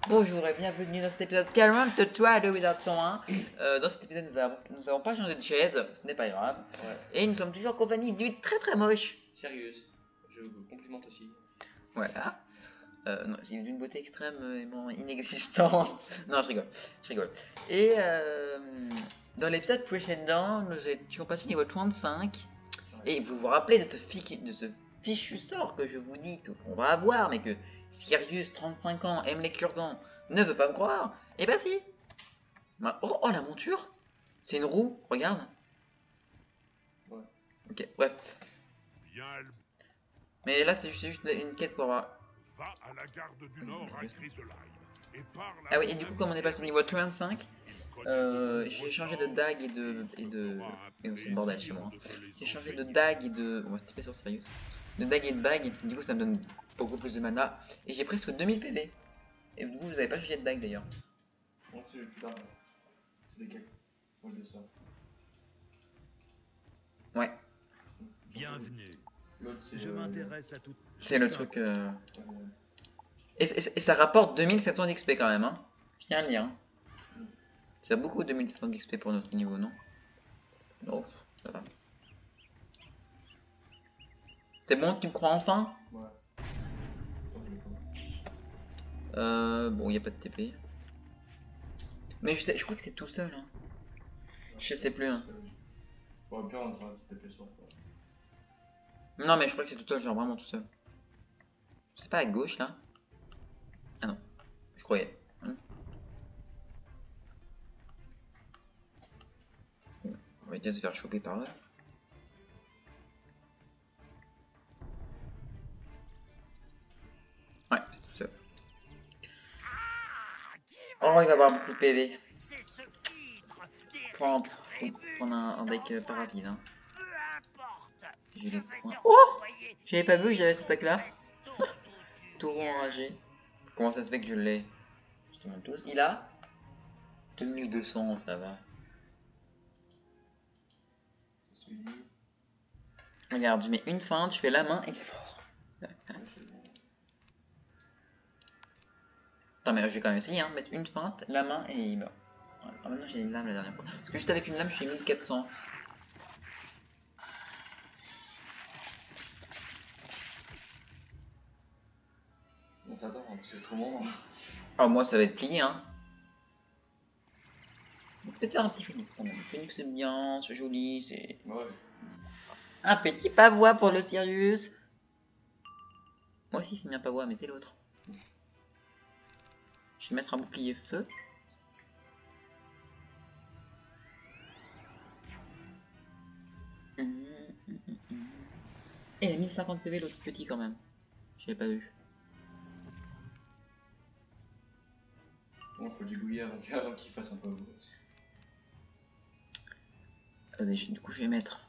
Bonjour et bienvenue dans cet épisode 43 de Wizard 101. Dans cet épisode, nous avons pas changé de chaise, ce n'est pas grave. Ouais. Et nous sommes toujours en compagnie du très moche. Sérieuse, je vous complimente aussi. Voilà. Non, j'ai d'une beauté extrêmement inexistante. Non, je rigole. Et dans l'épisode précédent, nous étions passés niveau 35. Ouais. Et vous vous rappelez de ce fichu sort que je vous dis qu'on va avoir, mais que Sirius, 35 ans, aime les cure-dents, ne veut pas me croire. Et bah si. Oh, la monture. C'est une roue, regarde. Ouais. Ok, bref. Bien, elle Mais là, c'est juste une quête pour avoir... va à la garde du Nord à Griseline et parle à Ah oui, et du coup, comme on est passé au niveau 35, j'ai changé de dague et de... Et c'est le bordel chez moi. J'ai changé de dague et de... On va se taper sur Sirius. De dague et de bague, du coup ça me donne beaucoup plus de mana. Et j'ai presque 2000 PV. Et du coup, vous avez pas changé de dague d'ailleurs. Non, c'est le plus tard. C'est lesquels? Moi je ça. Ouais, Bienvenue. L'autre c'est. Je m'intéresse à tout. c'est le truc... Et ça rapporte 2700 d'XP quand même, hein. Je tiens à le dire. Hein. C'est beaucoup 2700 d'XP pour notre niveau, non? Non, ça va. C'est bon, tu me crois enfin? Ouais. Bon, il a pas de TP. Mais je crois que c'est tout seul, hein. Je sais plus, hein. Bon, au pire, on s'arrête de taper sur toi. Non, mais je crois que c'est tout seul, genre vraiment tout seul. C'est pas à gauche, là? Ah non, je croyais. On va bien se faire choper par là. Ouais, c'est tout seul. Oh, il va avoir beaucoup de PV. Prends un deck pas rapide. Hein. J'ai les points. Oh! J'avais pas vu que j'avais cette attaque là. Taureau enragé. Comment ça se fait que je l'ai? Je te montre tous. Il a 2200, ça va. Regarde, je mets une feinte, je fais la main et il est mort. Attends, mais je vais quand même essayer, hein, mettre une feinte, la main et il meurt. Ah, maintenant j'ai une lame la dernière fois. Parce que juste avec une lame, je suis 1400. On s'attend, c'est trop bon. Hein. Ah, moi ça va être plié, hein. Peut-être faire un petit phénix quand même. Le phénix c'est bien, c'est joli, c'est. Ouais. Un petit pavois pour le Sirius. Moi aussi c'est bien pavois, mais c'est l'autre. Je vais mettre un bouclier feu. Et il a 1050 PV l'autre petit quand même. Je l'ai pas vu. Bon, faut dégouiller avant qu'il fasse un peu beau. Du coup je vais mettre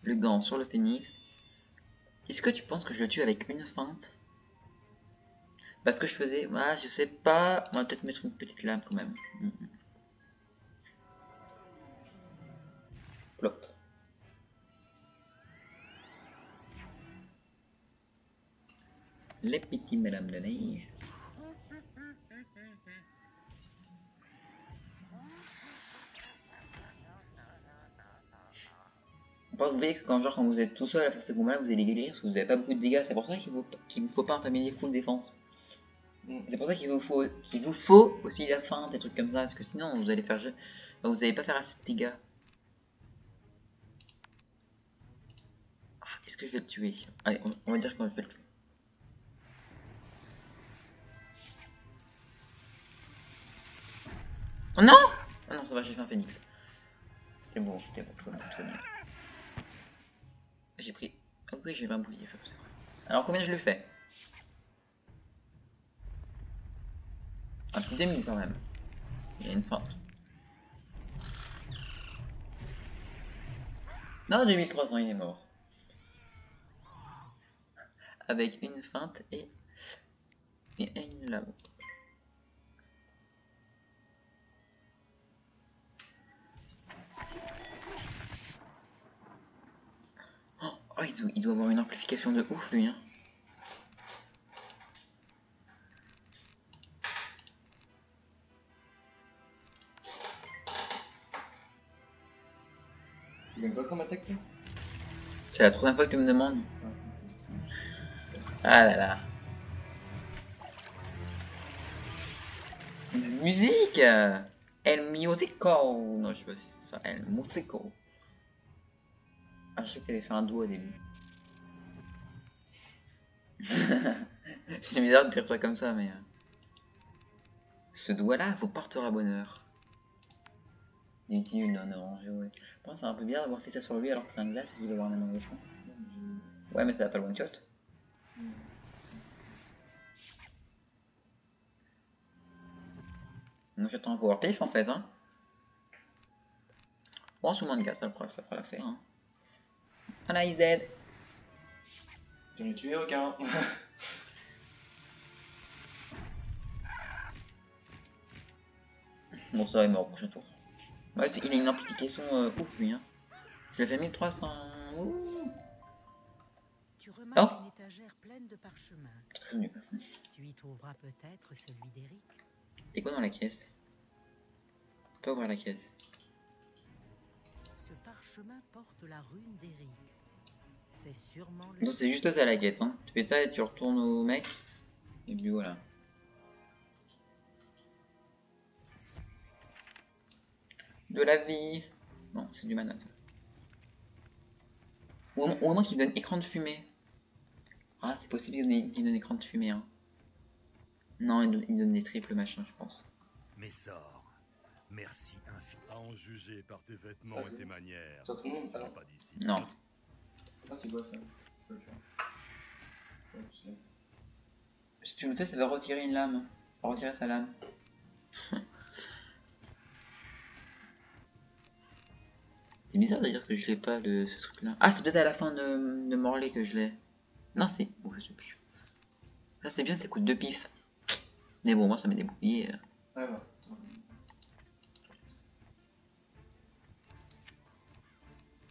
le gant sur le phénix. Est-ce que tu penses que je le tue avec une feinte? Parce que je faisais... Voilà, je sais pas. On va peut-être mettre une petite lame quand même. Plop. Les petits mesdames de neige. Vous voyez que quand vous êtes tout seul à faire ce combat-là, vous allez galérer parce que vous avez pas beaucoup de dégâts. C'est pour ça qu'il vous faut pas un familier full défense. C'est pour ça qu'il vous faut aussi la feinte, des trucs comme ça, parce que sinon vous allez faire vous allez pas faire assez de dégâts. Est-ce que je vais le tuer? Allez, on va dire qu'on va le tuer. Oh non! Oh non, ça va, j'ai fait un phénix. C'était bon, très bien. J'ai pris... Ah oui, j'ai 20 bouillies, c'est vrai. Alors combien je le fais? Un petit demi quand même. Il y a une feinte. Non, 2300, il est mort. Avec une feinte et une lame. Oh, il doit avoir une amplification de ouf lui. Hein. Tu gagnes quoi comme attaque toi? C'est la troisième fois que tu me demandes. Ah là là. Musique El Musico. Non, je sais pas si c'est ça. El Musico. Ah, je sais que t'avais fait un doigt au début. C'est bizarre de dire ça comme ça, mais... Ce doigt-là vous portera bonheur. Dit-il d'un orange, ouais. Bon, c'est un peu bizarre d'avoir fait ça sur lui alors que c'est un glace et qu'il va avoir un amendement. Ouais, mais ça va pas le one-shot. Non, j'attends un power pif en fait, hein. Bon, sous moins de gaz, ça fera l'affaire, hein. Oh là, he's dead. J'en ai tué aucun. Bon, ça, il meurt au prochain tour. Ouais, il a une amplification ouf, lui, hein. Je l'ai fait 1300. Ouh. Tu remarques Oh. une étagère pleine de parchemins. C'est très nul. Tu y trouveras peut-être celui d'Eric. Et quoi dans la caisse? On peut ouvrir la caisse. Ce parchemin porte la rune d'Eric. C'est sûrement le... Non, c'est juste ça la quête, hein. Tu fais ça et tu retournes au mec. Et puis voilà. De la vie. Non, c'est du mana ça. Ou au moins qu'il donne écran de fumée. Ah, c'est possible qu'il donne écran de fumée, hein. Non, il donne des triples machins, je pense. Mes sorts. Merci infiniment. À en juger par tes vêtements Ça, et tes manières. Ça, tout le monde. Tu Ah vas non. pas d'ici. Non. Ah, c'est quoi ça? Je peux le faire. Ouais, je sais. Si tu le fais, ça va retirer une lame. Retirer sa lame. C'est bizarre de dire que je l'ai pas, ce truc-là. Ah, c'est peut-être à la fin de Morlaix que je l'ai. Non, c'est... Oh, je sais plus. Ça, c'est bien, ça coûte 2 pifs. Mais bon, moi, ça met des boucliers. Ouais, ouais.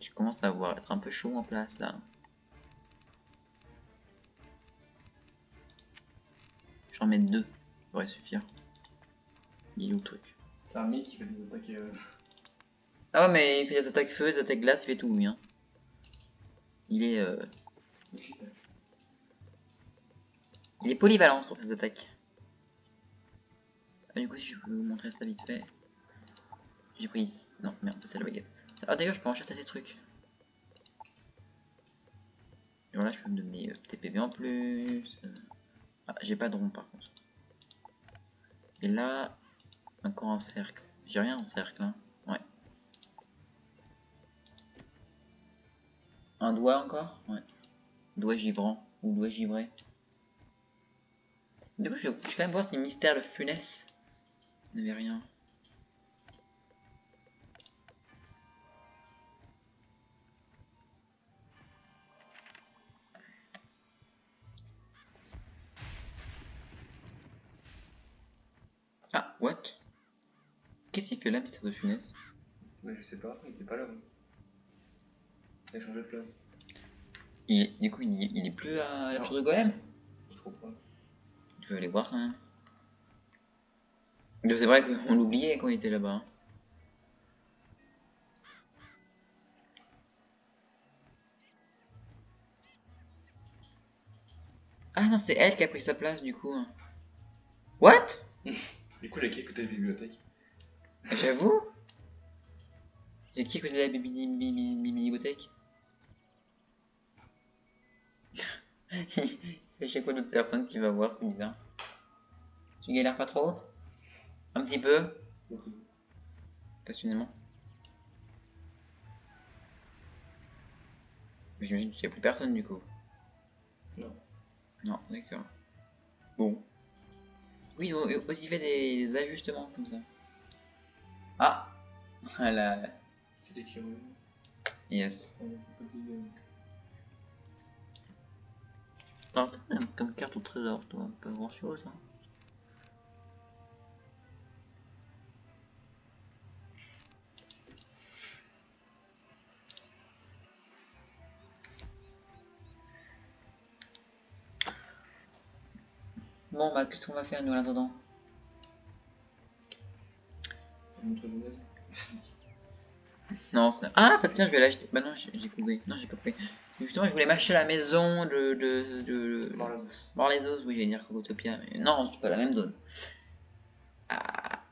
Je commence à voir être un peu chaud en place, là. J'en mets 2. Ça devrait suffire. Il est où le truc? C'est un mythe qui fait des attaques. Ah ouais, mais il fait des attaques feu, des attaques glace, il fait tout, oui. Hein. Il est... Il est polyvalent sur ses attaques. Ah, du coup, si je peux vous montrer ça vite fait. J'ai pris... Non, merde, ça c'est la baguette. Ah d'ailleurs, je peux en chasser des trucs. Et voilà, je peux me donner TPB en plus. Ah, j'ai pas de rond par contre. Et là, encore un cercle. J'ai rien en cercle, hein. Ouais. Un doigt encore? Ouais. Doigt givrant. Ou doigt givré. Du coup, je vais quand même voir si Mystère le Funès n'avait rien. Ah, what? Qu'est-ce qu'il fait là, Mystère de Funès? Mais je sais pas, il était pas là. Il a changé de place. Du coup, il est plus à la tour de Golem? Je comprends. Tu veux aller voir quand même. C'est vrai qu'on l'oubliait quand il était là-bas. Hein. Ah non, c'est elle qui a pris sa place du coup. What? Du coup, il a qui écouté la bibliothèque? J'avoue? Y'a qui à côté de la bibliothèque? C'est à chaque fois d'autres personnes qui va voir, c'est bizarre. Tu galères pas trop? Un petit peu? Passionnément. J'imagine qu'il n'y a plus personne du coup. Non. Non, d'accord. Bon. Oui, ils ont aussi fait des ajustements comme ça. Ah! Voilà. C'était qui revenu? Yes. Alors, t'as comme carte au trésor, toi, pas grand chose. Hein. Bon, bah, qu'est-ce qu'on va faire nous en attendant? Non, ça... Ah, bah tiens, je vais l'acheter. Bah non, j'ai coupé. Non, j'ai pas coupé. Justement, je voulais m'acheter la maison Bon, les os, oui, j'allais dire Krogotopia, mais non, c'est pas la même zone. Ah,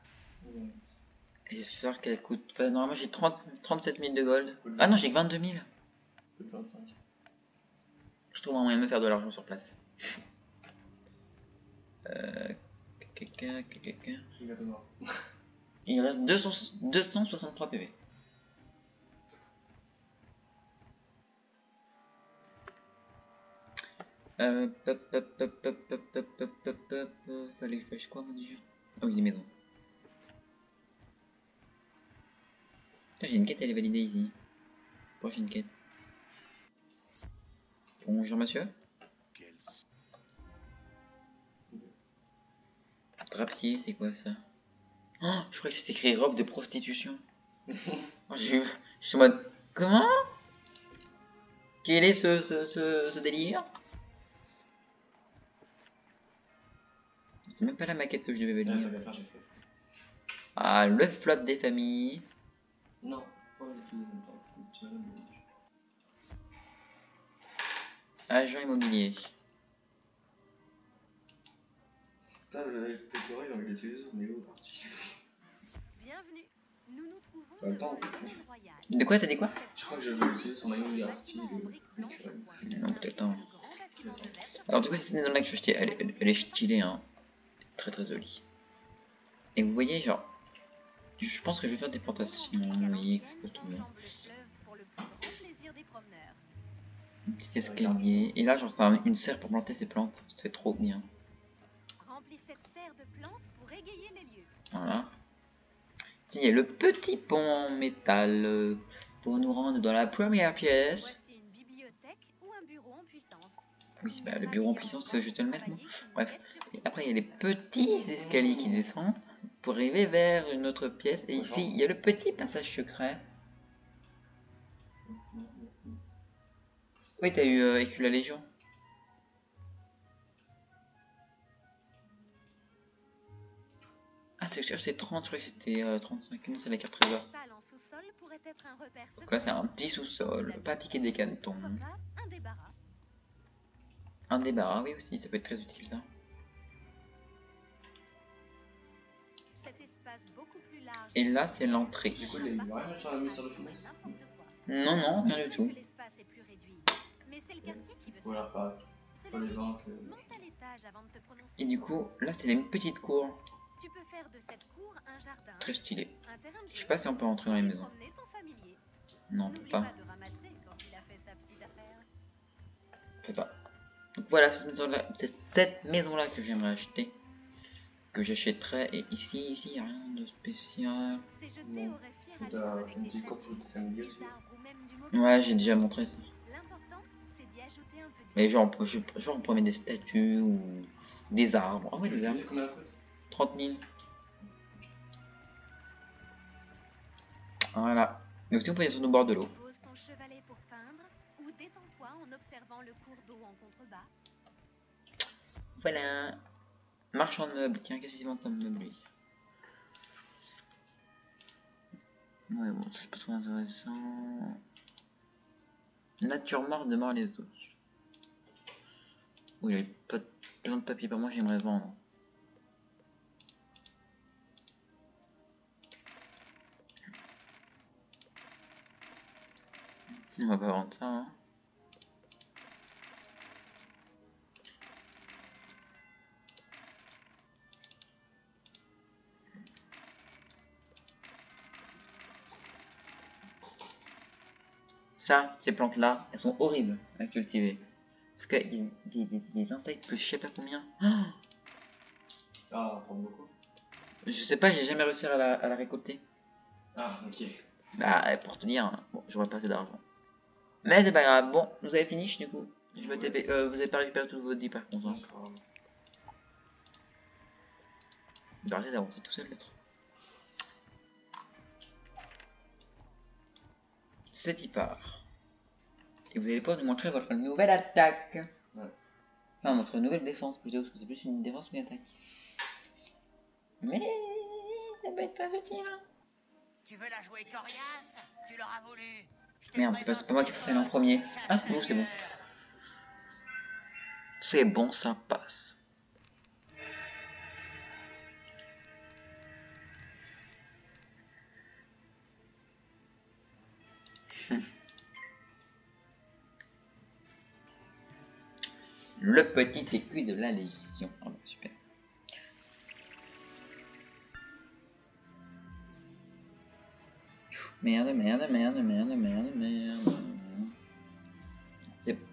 j'espère qu'elle coûte... Enfin, normalement, j'ai 37 000 de gold. Ah non, j'ai que 22 000. plus de 25. Je trouve un moyen de me faire de l'argent sur place. Quelqu'un. Il va te voir. Il reste 263 PV. Fallait que je fasse quoi, mon dieu? Ah oui, les maisons. J'ai une quête, elle est validée ici. Prochaine quête. Bonjour monsieur. Quel Drapier, c'est quoi ça? Oh, je crois que c'est écrit robe de prostitution. Oh, je suis en mode... Comment? Quel est ce délire? C'est même pas la maquette que je devais valider. Ah, le flop des familles. Non, pas du tout. Agent immobilier. Putain, j'ai envie d'utiliser son néo parti. Bienvenue. Nous nous trouvons En même devant temps, le domaine royal. De quoi, t'as dit quoi? Je crois que je vais utiliser son maillot garanti Bâtiment en de briques blanches au coin, Non, peut-être un. ainsi que le grand bâtiment de verre sur Alors du coup, cette maison là que je vais acheter, elle est stylée, hein. Très très jolie. Et vous voyez, genre... Je pense que je vais faire des plantations, oui, exactement. Un petit escalier. Et là, genre, c'est une serre pour planter ces plantes. C'est trop bien. Remplis cette serre de plantes pour égayer les lieux. Voilà. Il y a le petit pont en métal pour nous rendre dans la première pièce. Voici une bibliothèque ou un bureau en puissance. Oui, bah, le bureau en puissance, je vais te le mettre, moi. Bref. Et après, il y a les petits escaliers qui descendent pour arriver vers une autre pièce. Et ici, il y a le petit passage secret. Oui, t'as eu écu la Légion. Ah, c'est sûr, c'est 30, je crois que c'était 35. Non, c'est la carte trésor. Salle en sous-sol pourrait être un repère Donc là, c'est un petit sous-sol, pas piquer des cantons. Pourquoi pas un débarras. Un débarras, oui, aussi, ça peut être très utile, ça. Cet espace beaucoup plus large. Et là, c'est l'entrée. Du coup, il y a rien sur la mise sur le finesse. Non, non, rien du tout. L'espace est plus réduit. Mais c'est le quartier qui veut Voilà, ça. pas pour les gens que... Monte à l'étage avant de te prononcer. Et du coup, là, c'est une petite cour. Tu peux faire de cette cour un jardin, Très stylé. un terrain de Je sais jeu, pas si on peut rentrer dans les et maisons. promener ton familier. Non, on peut N'oublie pas. pas de ramasser quand il a fait sa petite affaire. On peut pas. Donc voilà, cette maison-là que j'aimerais acheter. Que j'achèterais. Et ici, il n'y a rien de spécial. Ces jetés Bon. auraient fier à T'as l'heure avec une des petite cour pour statues, tes familiers des aussi. arbres ou même du mobilier. Ouais, j'ai déjà montré ça. L'important, c'est d'y ajouter un peu de Mais vie. genre, on pourrait mettre des statues ou des arbres. Ah ouais, des arbres. Combien ça coûte 30 000. Voilà. Mais aussi, on peut aller sur nos bords de l'eau. Pose ton chevalet pour peindre ou détends-toi en observant le cours d'eau en contrebas. Voilà. Marchand de meubles. Tiens, qu'est-ce qu'il vend comme meuble, lui? Ouais, bon, c'est pas trop intéressant. Nature morte de mort les os. Oui, il avait pas besoin de papier par moi, j'aimerais vendre. On va pas vendre ça, hein. Ça, ces plantes-là, elles sont horribles à cultiver. Parce qu'il y a des insectes que je sais pas combien. Oh, Ah, prend beaucoup. je sais pas, j'ai jamais réussi à la récolter. Ah, ok. Bah, pour te dire, hein, bon, j'aurais pas assez d'argent. Mais c'est pas grave. Bon, vous avez fini du coup. Je vais TP, vous avez pas récupéré tout votre dit par contre. Hein. Il va arrêter d'avancer tout seul l'autre. C'est y part. Et vous allez pouvoir nous montrer votre nouvelle attaque. Ouais. Enfin, votre nouvelle défense plutôt, parce que c'est plus une défense qu'une attaque. Mais ça peut être très utile. Hein. Tu veux la jouer coriace? Tu l'auras voulu. Merde, c'est pas moi qui suis allé en premier. Ah, c'est bon, c'est bon. C'est bon, ça passe. Le petit écu de la Légion. Ah bah super. Merde, merde, merde, merde, merde, merde. C'est bon.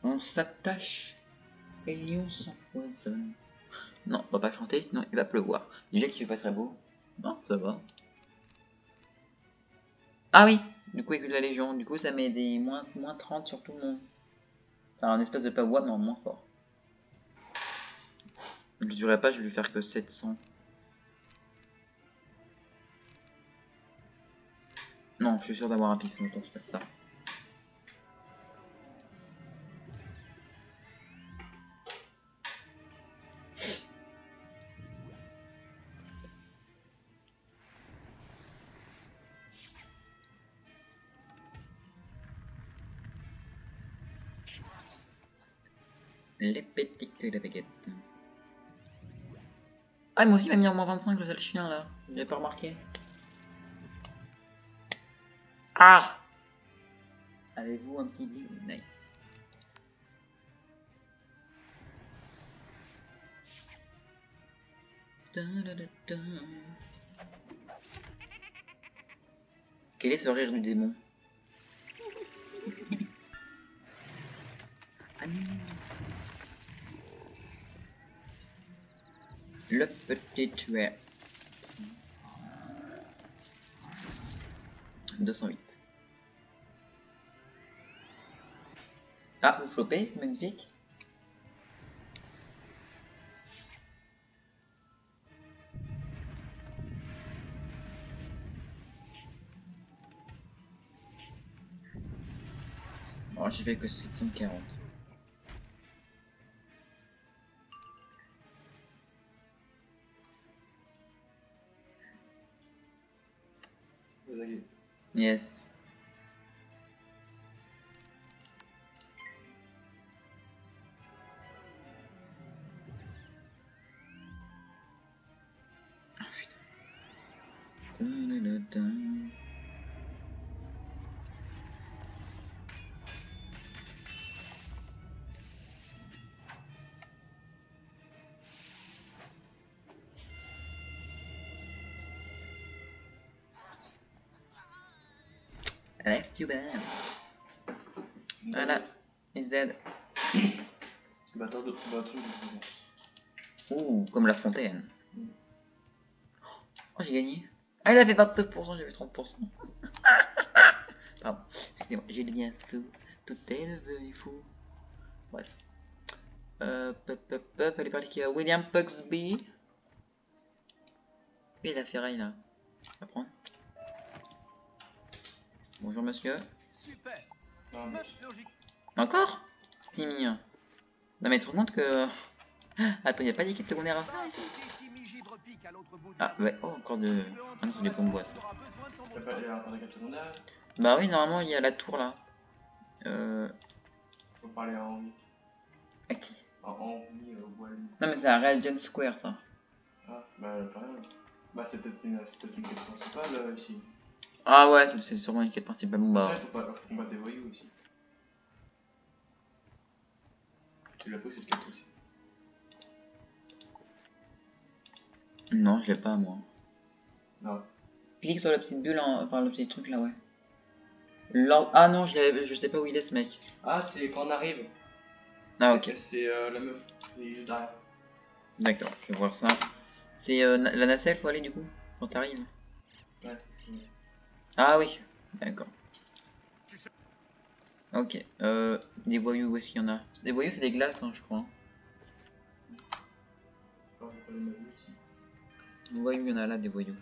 On s'attache et on s'empoisonne. Non, on va pas chanter sinon il va pleuvoir. Déjà qu'il fait pas très beau. Non, ça va. Ah oui, du coup écu de la Légion, du coup ça met des moins 30 sur tout le monde. Enfin un espèce de pavois mais en moins fort. Je dirais pas, je vais lui faire que 700. Non, je suis sûr d'avoir un pic, autant que je fasse ça. Les petits que la baguette. Ah, moi aussi, il m'a mis en moins 25 le seul chien là. J'avais pas remarqué. Ah! Avez-vous un petit view? Nice. Quel est ce rire du démon? Le petit tueur. 208. Ah, vous flopez, c'est magnifique. Bon, j'ai fait que 740. Yes. Ah putain. Left too bad. Voilà, he's dead. Batteur de truc. Ouh, comme la fontaine. Oh, j'ai gagné. Ah, il a fait 29%, j'ai fait 30%. Pardon, excusez-moi, j'ai devenu fou. Tout est devenu fou. Bref. Fallait parler qui a William Pugsby. Et la ferraille là. À prendre. Bonjour monsieur. Super. Non, mais... Logique. Encore Timmy. Non mais tu te rends compte que... Attends, y'a pas d'équipe secondaire à faire ici? Ah ouais, oh encore de... Ah non, c'est des pompes bois ça. T'as pas l'air par la carte secondaire? Bah oui, normalement il y a la tour là. Faut parler à Henri. À qui? À Henri Walou. Non mais c'est à Regent Square ça. Ah, bah pas rien. Bah c'est peut-être une quête principale ici. Ah ouais, c'est sûrement une quête principale. Bon bah... Il faut combattre des voyous ici. Tu l'as pris cette quête aussi? Non, je l'ai pas moi. Non. Clique sur la petite bulle, enfin le petit truc là, ouais. Ah non, je sais pas où il est ce mec. Ah, c'est quand on arrive. Ah ok. C'est la meuf, il est juste derrière. D'accord, je vais voir ça. C'est la nacelle, faut aller du coup, quand t'arrives. Ouais. Ah oui, d'accord. Ok, des voyous, où est-ce qu'il y en a? Des voyous, c'est des glaces, hein, je crois. Des voyous, il y en a là, des voyous.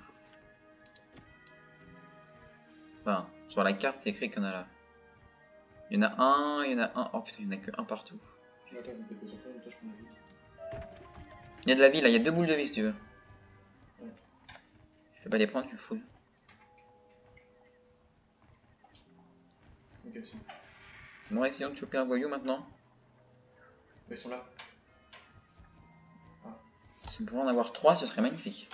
Enfin, sur la carte, c'est écrit qu'il y en a là. Il y en a un, il y en a un. Oh putain, il y en a que un partout. Il y a de la vie là, il y a 2 boules de vie si tu veux. Ouais. Je peux pas les prendre, tu fouilles. Ok, si. Bon, essayons de choper un voyou maintenant. Mais ils sont là. Si on pouvait en avoir 3, ce serait magnifique.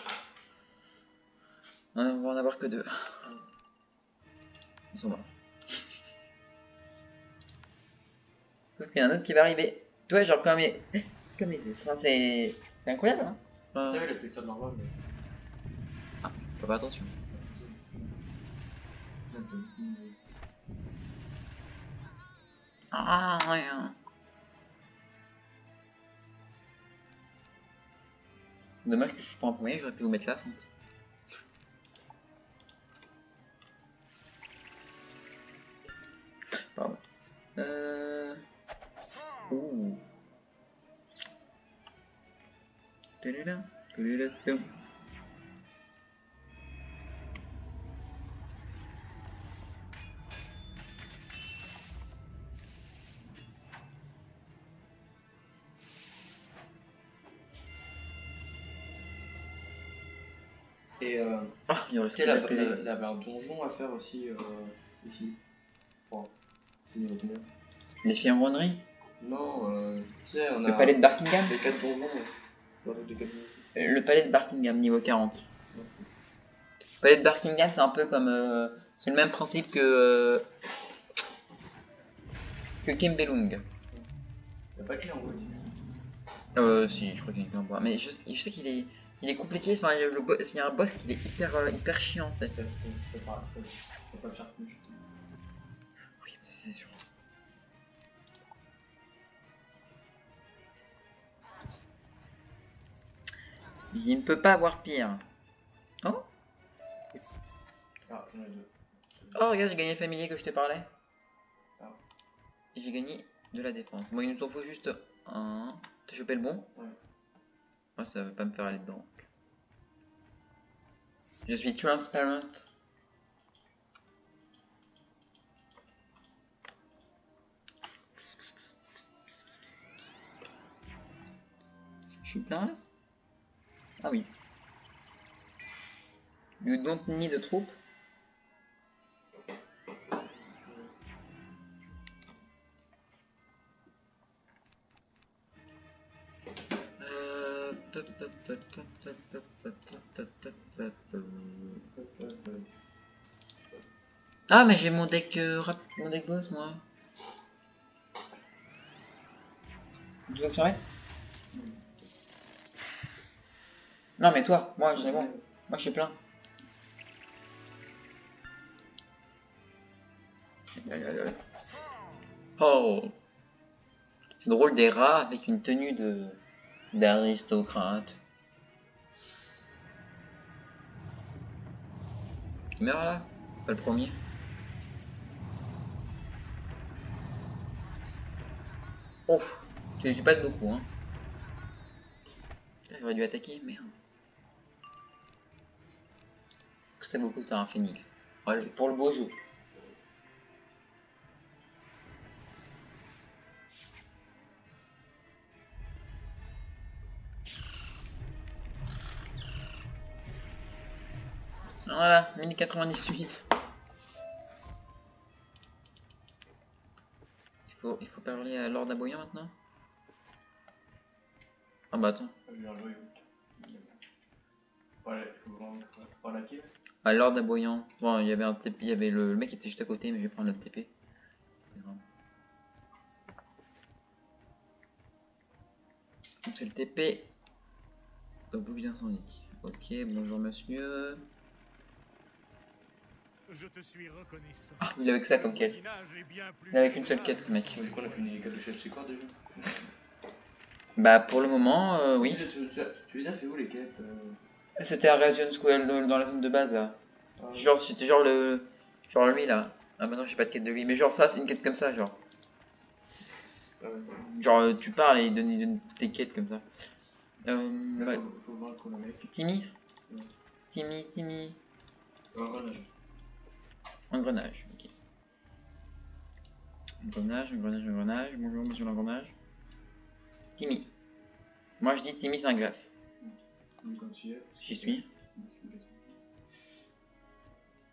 On va en avoir que 2. Ils sont morts. Sauf qu'il y en a un autre qui va arriver. Toi, genre, comme enfin, c'est incroyable, hein. T'as vu la texture normale, mais. Fais pas attention. Ah, rien. Dommage que je suis pas en premier, j'aurais pu vous mettre la fente. Pardon. Ouh. Tududum, tududum. Et Ah, il reste tu sais, que la deux PV. il y avait un donjon à faire aussi ici. Bon, c'est niveau combien? Les fiambronneries. Non, tu sais, on a. Le palais de Barkingham. Les 4 donjons, ouais. Voilà, les 4 donjons. Le palais de Barkingham, niveau 40. Le palais de Barkingham, c'est un peu comme... c'est le même principe que Kembelung. Y'a pas de clé en haut, ici. Si, je crois qu'il y a une clé en bois. Mais je sais qu'il est compliqué, enfin, il y a un boss qui est hyper chiant en fait. C'est pas le faire plus. Oui, c'est sûr. Il ne peut pas avoir pire. Oh, Ah, j'en ai 2. oh regarde, j'ai gagné le familier que je te parlais. Ah. Et j'ai gagné de la défense. Bon, il nous en faut juste un. T'as chopé le bon? Ouais. Moi, ça va pas me faire aller dedans. Je suis transparent. Je suis plein là? Ah oui. You don't need a troop. Ah mais j'ai mon deck mon deck boss moi. Tu veux que je mette? Non mais toi, moi j'ai bon. Moi je suis plein. Oh, c'est drôle des rats avec une tenue d'aristocrate. Tu meurs là? Pas le premier. Ouf, tu les tues pas de beaucoup hein. J'aurais dû attaquer, merde. Est-ce que ça vaut le coup de faire un phénix? Ouais, pour le beau jeu. Voilà, 1098. Il faut parler à Lord Aboyant maintenant. Ah bah attends. J'ai un joyau. Voilà, il faut vraiment pas laquer. Ah, Lord Aboyant. Bon, il y avait un TP, il y avait le mec qui était juste à côté, mais je vais prendre notre TP. C'est grave. Donc c'est le TP. Au bouche d'incendie. Ok, bonjour monsieur. Je te suis reconnaissant. Ah, il avait que ça comme quête. Il avait qu'une seule quête, mec. Du coup, on a fait une quête de chef, c'est quoi déjà? Bah pour le moment, oui. Tu les as fait où les quêtes C'était à Radiant Square dans la zone de base là. Ah, Genre c'était genre lui là. Ah bah non j'ai pas de quête de lui. Mais genre ça c'est une quête comme ça genre. Genre tu parles et il donne tes quêtes comme ça. Là, faut voir qu'on a mec. Timmy. Ouais. Timmy. Engrenage. Engrenage, ok. Engrenage. Bonjour monsieur l'engrenage. Timmy. Moi je dis Timmy c'est un glace. Quand tu y es. J'y suis.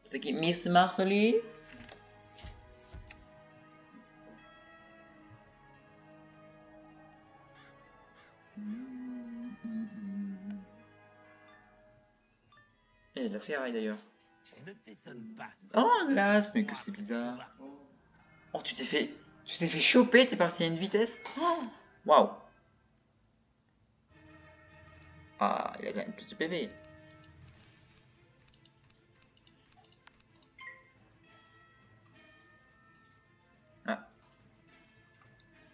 C'est qui Miss Marley? Il y a de la ferraille d'ailleurs. Ne t'étonne pas. Oh un glace, mais que c'est bizarre. Oh tu t'es fait choper, t'es parti à une vitesse. Oh, waouh. Ah il a quand même plus de PV. Ah.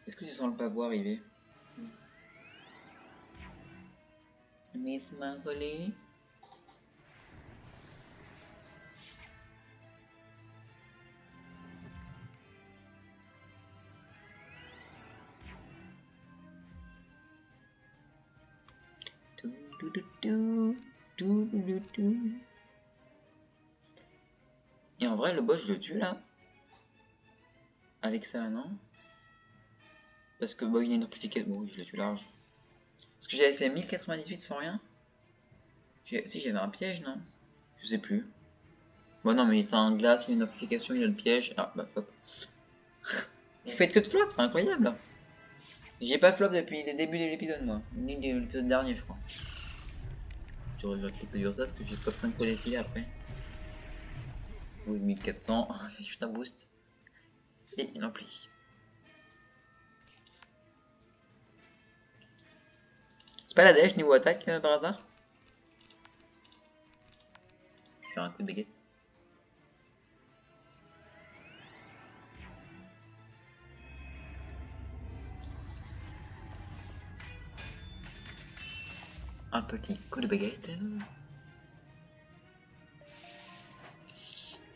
Est-ce que tu sens le pavot arriver? Miss Marley. Et en vrai, le boss, je le tue là. Avec ça, non? Parce que bon, il y a une amplification. Bon, oui, je le tue large. Parce que j'avais fait 1098 sans rien. Si j'avais un piège, non? Je sais plus. Bon, non, mais c'est un glace, il y a une amplification, il y a le piège. Ah, bah, flop. Vous faites que de flop, c'est incroyable. J'ai pas flop depuis le début de l'épisode, moi. Ni de l'épisode dernier, je crois. Je regrette que dire ça parce que j'ai flop 5 fois défilé après. Oui, 1400, juste un boost. Et une ampli. C'est pas la dèche niveau attaque par hasard? Je vais faire un coup de baguette. Un petit coup de baguette.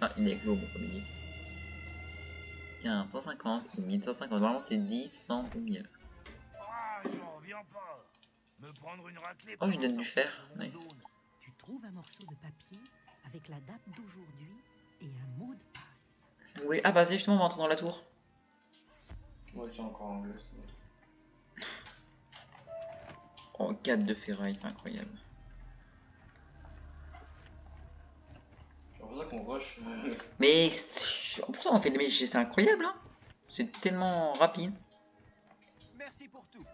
Ah, il est gros, mon familier. Tiens, 150 ou 1150. Normalement, c'est 10, 100 ou 1000. Ah, j'en reviens pas. Me prendre une raclée. Oh, il donne du fer. Nice. Tu trouves un morceau de papier avec la date d'aujourd'hui et un mot de passe. Oui, ah bah c'est justement, on va entrer dans la tour. Ouais, c'est encore anglais. Oh, 4 de ferraille, c'est incroyable. C'est pour ça qu'on rush. Mais pourtant on fait des magies, c'est incroyable hein. C'est tellement rapide. Merci pour tout.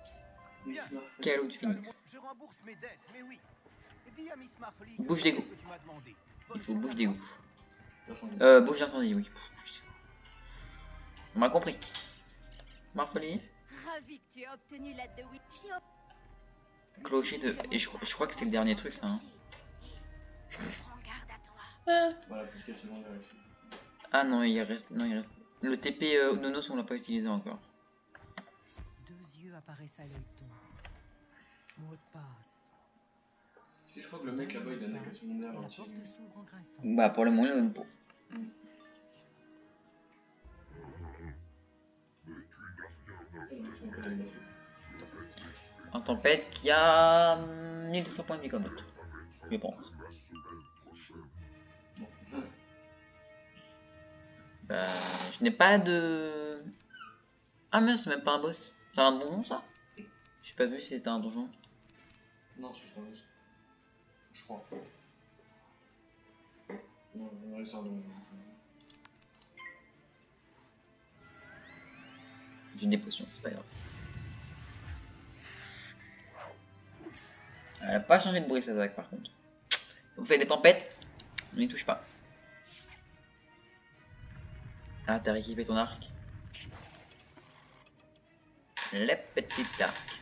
Bien. Calo de Phoenix. Je rembourse mes dettes, mais oui. Dis à Miss Marley Bouge que d'égout. c'est ce que tu m'as demandé. Il faut bouche d'égout. Ouais. Bouche d'incendie, oui. On m'a compris. Marfolé. Ravi que tu aies obtenu l'aide de Witchy. Clocher de... Et je crois que c'est le dernier truc ça. Hein. Prends garde à toi. Voilà, plus de 4 secondes avec. Ah non, il reste... Non, il reste... Le TP Nonos on l'a pas utilisé encore. 2 yeux apparaissent à l'œil ton. Mot de passe. Si je crois que le mec là-bas il donne des 4 secondaires Et la entiers. porte s'ouvre en grinçant. Bah pour le moment il donne pas. En tempête qui a 1200 points de vie comme l'autre. Je pense. Bah je n'ai pas de... Ah mais c'est même pas un boss. C'est un donjon ça? J'ai pas vu si c'était un donjon. Non, c'est juste un boss. Je crois. Non, ouais, c'est un donjon. J'ai des potions, c'est pas grave. Elle a pas changé de bruit cette attaque par contre. On fait les tempêtes, on n'y touche pas. Ah, t'as rééquipé ton arc. Les petits arcs.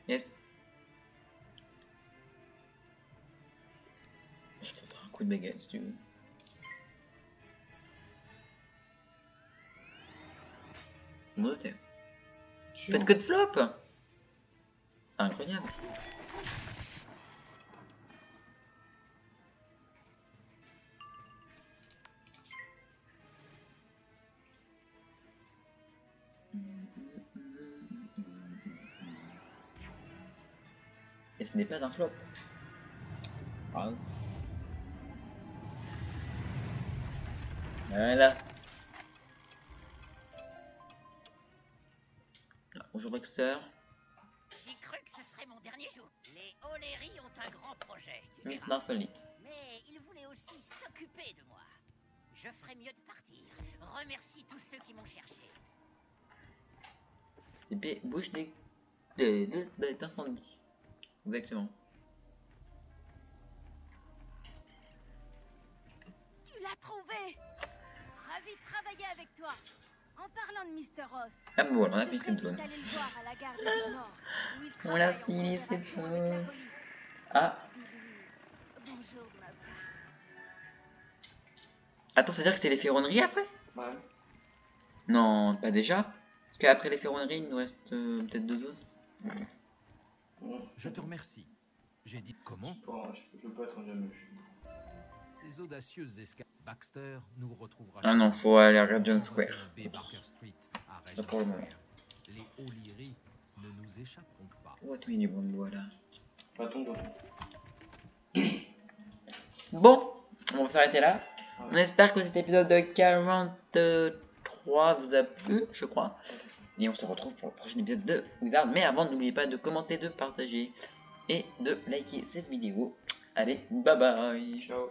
Yes. Je peux faire un coup de baguette si tu veux. Notez. Faites que de flop. C'est incroyable. Et ce n'est pas un flop. grave. Voilà. Bonjour Baxter. J'ai cru que ce serait mon dernier jour. Les O'Leary ont un grand projet, tu Miss verras. Marfolly. Mais ils voulaient aussi s'occuper de moi. Je ferais mieux de partir. Remercie tous ceux qui m'ont cherché. C'est bouche d'incendie. Exactement. Tu l'as trouvé. Ravi de travailler avec toi. En parlant de Mr. Ross, Ah bon, voilà, on a je fini te cette préviens zone. d'aller le voir à la gare de Nord, où il On a travaille en fini cette coopération avec la zone. police. Ah, Dis-lui bonjour de ma part. attends, ça veut dire que c'est les ferronneries après? Ouais. Non, pas déjà. Parce qu'après les ferronneries, il nous reste peut-être 2 zones. Je te remercie. J'ai dit comment? Bon, je peux être un diable. Les audacieuses escapes Baxter nous retrouvera. Ah non, faut aller à Regent Square. B. Barker Street à Ça Regent pour le moment. Square. Les O'Leary ne nous échapperont pas. Où as-tu mis du bon bois là? Bâton, bâton. Bon, on va s'arrêter là. Ouais. On espère que cet épisode de 43 vous a plu, je crois. Et on se retrouve pour le prochain épisode de Wizard. Mais avant, n'oubliez pas de commenter, de partager et de liker cette vidéo. Allez, bye bye. Ciao.